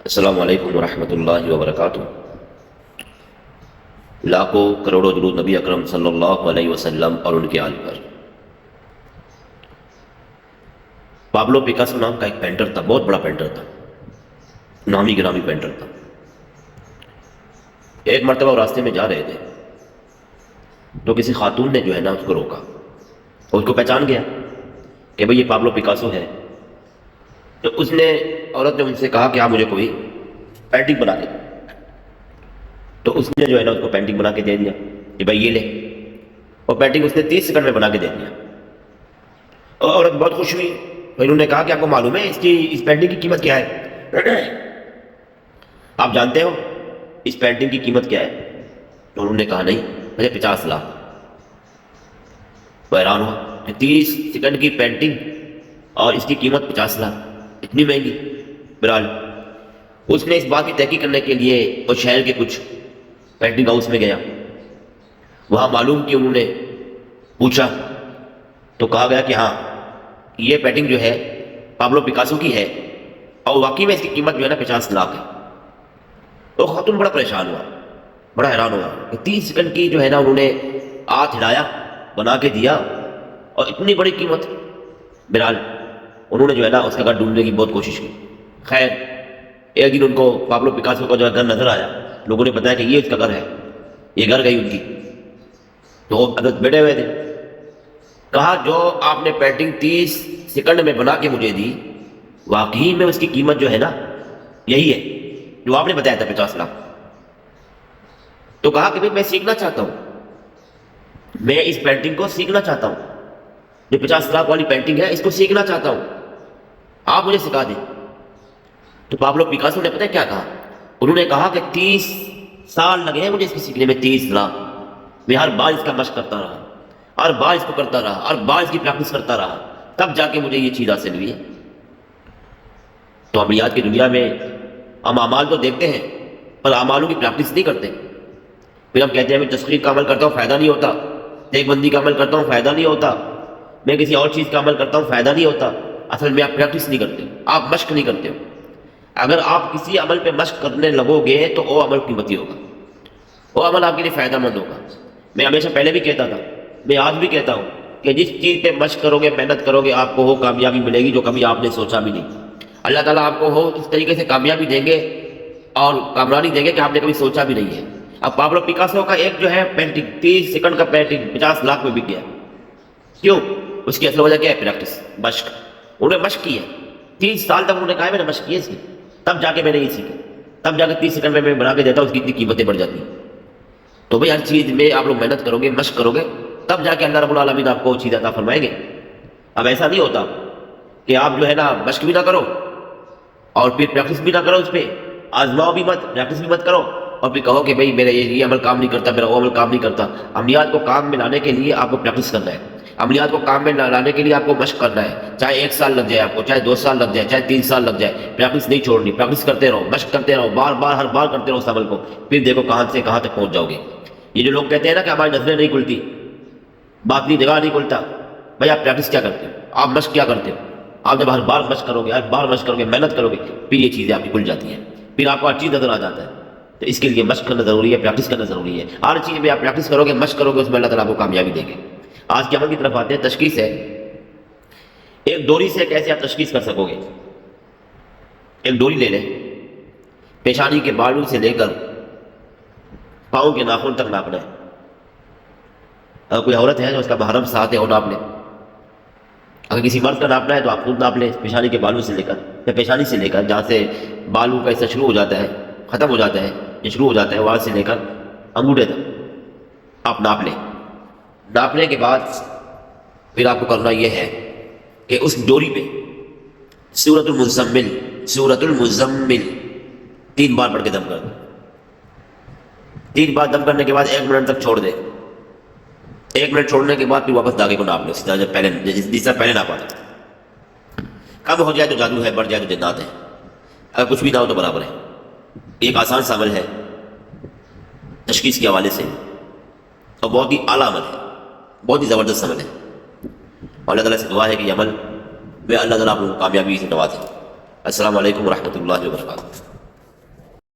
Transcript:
السلام علیکم ورحمۃ اللہ وبرکاتہ۔ لاکھوں کروڑوں درود نبی اکرم صلی اللہ علیہ وسلم اور ان کے آل پر۔ پابلو پیکاسو نام کا ایک پینٹر تھا، بہت بڑا پینٹر تھا، نامی گرامی پینٹر تھا۔ ایک مرتبہ وہ راستے میں جا رہے تھے تو کسی خاتون نے جو ہے نا اس کو روکا اور اس کو پہچان گیا کہ بھئی یہ پابلو پیکاسو ہے۔ تو اس نے عورت نے ان سے کہا کہ آپ مجھے کوئی پینٹنگ بنا دیں، تو اس نے جو ہے نا اس کو پینٹنگ بنا کے دے دیا کہ بھائی یہ لے، اور پینٹنگ اس نے 30 سیکنڈ میں بنا کے دے دیا۔ اور عورت بہت خوش ہوئی، تو انہوں نے کہا کہ آپ کو معلوم ہے اس پینٹنگ کی قیمت کیا ہے؟ آپ جانتے ہو اس پینٹنگ کی قیمت کیا ہے؟ تو انہوں نے کہا نہیں، مجھے 50 لاکھ۔ وہ حیران ہوا کہ 30 سیکنڈ کی پینٹنگ اور اس کی قیمت 50 لاکھ، اتنی مہنگی۔ بہرحال اس نے اس بات کی تحقیق کرنے کے لیے وہ شہر کے کچھ پینٹنگ ہاؤس میں گیا، وہاں معلوم کہ انہوں نے پوچھا تو کہا گیا کہ ہاں یہ پینٹنگ جو ہے پابلو پیکاسو کی ہے، اور واقعی میں اس کی قیمت جو ہے نا 50 لاکھ ہے۔ تو خاتون بڑا پریشان ہوا، بڑا حیران ہوا کہ 30 سیکنڈ کی جو ہے نا انہوں نے ہاتھ ہلایا، بنا کے دیا، اور اتنی بڑی قیمت۔ بہرحال انہوں نے جو ہے نا اس کا گھر ڈھونڈنے کی بہت کوشش کی۔ خیر ایک دن ان کو پابلو پیکاسو کا جو ہے گھر نظر آیا، لوگوں نے بتایا کہ یہ اس کا گھر ہے، یہ گھر گئی ان کی۔ تو وہ حضرت بیٹھے ہوئے تھے، کہا جو آپ نے پینٹنگ 30 سیکنڈ میں بنا کے مجھے دی، واقعی میں اس کی قیمت جو ہے نا یہی ہے جو آپ نے بتایا تھا 50 لاکھ۔ تو کہا کہ میں سیکھنا چاہتا ہوں، میں اس پینٹنگ کو سیکھنا چاہتا ہوں، جو 50 لاکھ والی پینٹنگ ہے اس کو سیکھنا چاہتا ہوں، آپ مجھے سکھا دیں۔ تو پابلو پیکاسو نے پتہ کیا کہا؟ انہوں نے کہا کہ 30 سال لگے ہیں مجھے اس کو سیکھنے میں، 30 لاکھ۔ میں ہر بار اس کا مشق کرتا رہا، ہر بار اس کو کرتا رہا، ہر بار اس کی پریکٹس کرتا رہا، تب جا کے مجھے یہ چیز حاصل ہوئی ہے۔ تو عملیات کی دنیا میں ہم اعمال تو دیکھتے ہیں پر اعمالوں کی پریکٹس نہیں کرتے۔ پھر ہم کہتے ہیں میں تسخیر کا عمل کرتا ہوں فائدہ نہیں ہوتا، دیکھ بندی کا عمل کرتا ہوں فائدہ نہیں ہوتا، میں کسی اور چیز کا عمل کرتا ہوں فائدہ نہیں ہوتا۔ اصل میں آپ پریکٹس نہیں کرتے، آپ مشق نہیں کرتے ہو۔ اگر آپ کسی عمل پہ مشق کرنے لگو گے تو وہ عمل قیمتی ہوگا، وہ عمل آپ کے لیے فائدہ مند ہوگا۔ میں ہمیشہ پہلے بھی کہتا تھا، میں آج بھی کہتا ہوں کہ جس چیز پہ مشق کرو گے، محنت کرو گے، آپ کو وہ کامیابی ملے گی جو کبھی آپ نے سوچا بھی نہیں۔ اللہ تعالیٰ آپ کو وہ اس طریقے سے کامیابی دیں گے اور کامرانی دیں گے کہ آپ نے کبھی سوچا بھی نہیں ہے۔ اب پابلو پیکاسو کا ایک جو ہے پینٹنگ 30 سیکنڈ کا پینٹنگ 50 لاکھ میں بک گیا۔ کیوں؟ اس کی اصل وجہ کیا ہے؟ پریکٹس، مشق۔ انہوں نے مشق کی ہے، 30 سال تک انہوں نے کہا ہے میں نے مشق کی ہے اس کی، تب جا کے میں نے یہ سیکھا، تب جا کے 30 سیکنڈ میں بنا کے دیتا ہوں، اس کی اتنی قیمتیں بڑھ جاتی ہیں۔ تو بھئی ہر چیز میں آپ لوگ محنت کرو گے، مشق کرو گے، تب جا کے اللہ رب العالمین آپ کو وہ چیز عطا فرمائیں گے۔ اب ایسا نہیں ہوتا کہ آپ جو ہے نا مشق بھی نہ کرو اور پھر پریکٹس بھی نہ کرو، اس پہ آزماؤ بھی مت، پریکٹس بھی مت کرو، اور پھر کہو کہ بھئی میرا یہ عمل کام نہیں کرتا، میرا وہ عمل کام نہیں کرتا۔ عملیات کو کام میں لانے کے لیے آپ کو پریکٹس کرنا ہے، عملیات کو کام میں لانے کے لیے آپ کو مشق کرنا ہے، چاہے 1 سال لگ جائے آپ کو، چاہے 2 سال لگ جائے، چاہے 3 سال لگ جائے، پریکٹس نہیں چھوڑنی، پریکٹس کرتے رہو، مشق کرتے رہو، بار بار ہر بار کرتے رہو اس عمل کو، پھر دیکھو کہاں سے کہاں تک پہنچ جاؤ گے۔ یہ جو لوگ کہتے ہیں نا کہ ہماری نظریں نہیں کھلتی، باطنی نگاہ نہیں کھلتا، بھائی آپ پریکٹس کیا کرتے ہو؟ آپ مشق کیا کرتے ہو؟ آپ جب ہر بار مشق کرو گے، ہر بار مشق کرو گے، محنت کرو گے، پھر یہ چیزیں آپ کی کھل جاتی ہیں، پھر آپ کو ہر چیز نظر آ جاتا ہے۔ تو اس کے لیے مشق کرنا ضروری ہے، پریکٹس کرنا ضروری ہے۔ ہر چیز میں آپ پریکٹس کرو گے، مشق کرو گے، اس میں اللہ تعالیٰ آپ کو کامیابی دیں گے۔ آج کے عمل کی طرف آتے ہیں، تشخیص ہے۔ ایک ڈوری سے کیسے آپ تشخیص کر سکو گے؟ ایک ڈوری لے لیں، پیشانی کے بالوں سے لے کر پاؤں کے ناخن تک ناپنا ہے۔ اگر کوئی عورت ہے جو اس کا محرم ساتھ ہے وہ ناپ لے، اگر کسی مرد کا ناپنا ہے تو آپ خود ناپ لیں، پیشانی کے بالوں سے لے کر، یا پیشانی سے لے کر جہاں سے بالوں کا حصہ شروع ہو جاتا ہے، ختم ہو جاتا ہے، یہ شروع ہو جاتا ہے، وہاں سے لے کر انگوٹھے تک آپ ناپ لیں۔ ناپنے کے بعد پھر آپ کو کرنا یہ ہے کہ اس ڈوری پہ سورۃ المزمل 3 بار پڑھ کے دم کر دیں۔ 3 بار دم کرنے کے بعد 1 منٹ تک چھوڑ دیں۔ 1 منٹ چھوڑنے کے بعد پھر واپس دھاگے کو ناپ لیں، اسی طرح جس طرح پہلے ناپا تھا۔ کم ہو جائے تو جادو ہے، بڑھ جائے تو جنات ہے، اگر کچھ بھی نہ ہو تو برابر ہے۔ ایک آسان سا عمل ہے تشخیص کے حوالے سے، اور بہت ہی اعلیٰ عمل ہے، بہت ہی زبردست عمل ہے، اور اللہ تعالیٰ سے دعا ہے کہ یہ عمل میں اللہ تعالیٰ آپ کو کامیابی سے نوازے۔ السلام علیکم ورحمۃ اللہ وبرکاتہ۔